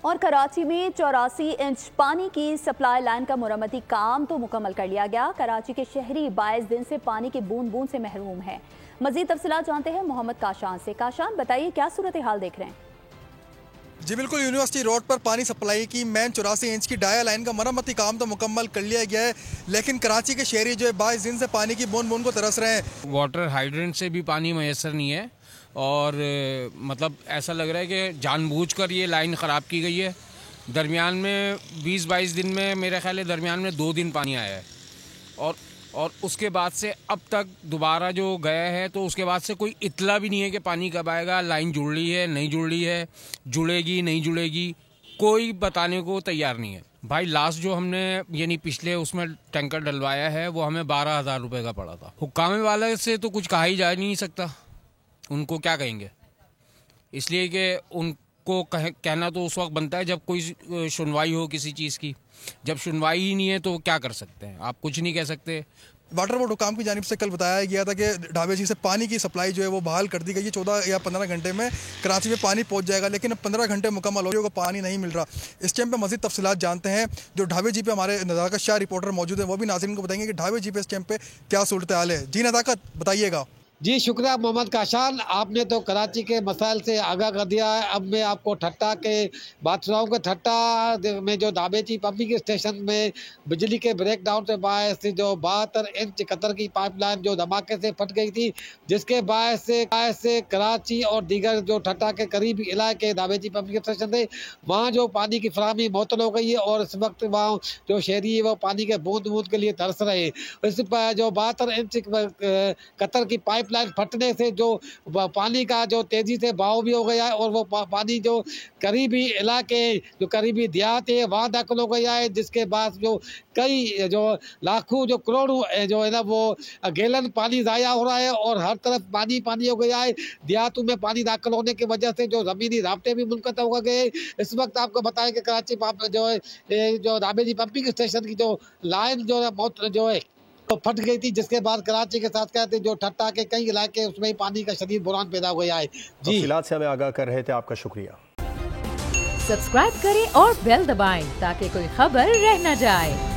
और कराची में 84 इंच पानी की सप्लाई लाइन का मुरम्मती काम तो मुकम्मल कर लिया गया। कराची के शहरी 22 दिन से पानी के बूंद बूंद से महरूम है। मजीद तफसीलात जानते हैं मोहम्मद काशान से। काशान, बताइए क्या सूरत हाल देख रहे हैं? जी बिल्कुल, यूनिवर्सिटी रोड पर पानी सप्लाई की मेन 84 इंच की डाया लाइन का मरम्मती काम तो मुकम्मल कर लिया गया है, लेकिन कराची के शहरी जो है 22 दिन से पानी की बूंद बूंद को तरस रहे हैं। वाटर हाइड्रेंट से भी पानी मैसर नहीं है और मतलब ऐसा लग रहा है कि जानबूझकर ये लाइन ख़राब की गई है। दरमियान में 20-22 दिन में मेरे ख्याल है दरमियान में 2 दिन पानी आया है और उसके बाद से अब तक दोबारा जो गया है तो उसके बाद से कोई इतला भी नहीं है कि पानी कब आएगा, लाइन जुड़ रही है नहीं जुड़ रही है, जुड़ेगी नहीं जुड़ेगी, कोई बताने को तैयार नहीं है। भाई लास्ट जो हमने यानी पिछले उसमें टैंकर डलवाया है वो हमें 12,000 रुपये का पड़ा था। हुक्काम वाले से तो कुछ कहा ही जा नहीं सकता, उनको क्या कहेंगे, इसलिए कि उनको कहना तो उस वक्त बनता है जब कोई सुनवाई हो किसी चीज़ की। जब सुनवाई ही नहीं है तो क्या कर सकते हैं, आप कुछ नहीं कह सकते। वाटर बोर्ड हुकाम की जानिब से कल बताया गया था कि ढाबे जी से पानी की सप्लाई जो है वो बहाल कर दी गई है। 14 या 15 घंटे में कराची में पानी पहुंच जाएगा, लेकिन अब 15 घंटे मुकम्मल हो गए, पानी नहीं मिल रहा। इस टाइम पे मज़ीद तफसीलात जानते हैं। जो ढाबे जी पे हमारे नज़ाकत शाह रिपोर्टर मौजूद है, वो भी नाज़रीन को बताएंगे कि ढाबे जी पे इस टाइम पे क्या सूरत हाल है। जी नज़ाकत, बताइएगा। जी शुक्रिया मोहम्मद काशान, आपने तो कराची के मसाइल से आगाह कर दिया है। अब मैं आपको ठट्टा के बात सुनाऊँ कि ठट्टा में जो दाबेची पंपिंग स्टेशन में बिजली के ब्रेकडाउन से बायस जो 72 इंच कतर की पाइपलाइन जो धमाके से फट गई थी, जिसके बायस से कराची और दीगर जो ठट्टा के करीबी इलाके दाबेची पंपिंग स्टेशन थे वहाँ जो पानी की फराहमी मुअत्तल हो गई है और इस वक्त वहाँ जो शहरी है वो पानी के बूंद बूंद के लिए तरस रहे हैं। इस जो 72 इंच कतर की पाइप लाइन फटने से जो पानी का जो तेजी से बहाव भी हो गया है और वो पानी जो करीबी इलाके जो करीबी देहात है वहाँ दाखिल हो गया है, जिसके बाद जो कई जो लाखों जो करोड़ों जो है ना वो गैलन पानी ज़ाया हो रहा है और हर तरफ पानी पानी हो गया है। देहातों में पानी दाखिल होने की वजह से जो ज़मीनी राब्ते भी मुनक़ता हो गए। इस वक्त आपको बताएं कि कराची जो है जो राबेजी पंपिंग स्टेशन की जो लाइन जो है तो फट गई थी, जिसके बाद कराची के साथ कहते जो ठट्टा के कई इलाके उसमें पानी का शदीद बुरान पैदा हो गया है। जी तफसीलात से हमें आगाह कर रहे थे, आपका शुक्रिया। सब्सक्राइब करें और बेल दबाएं ताकि कोई खबर रह न जाए।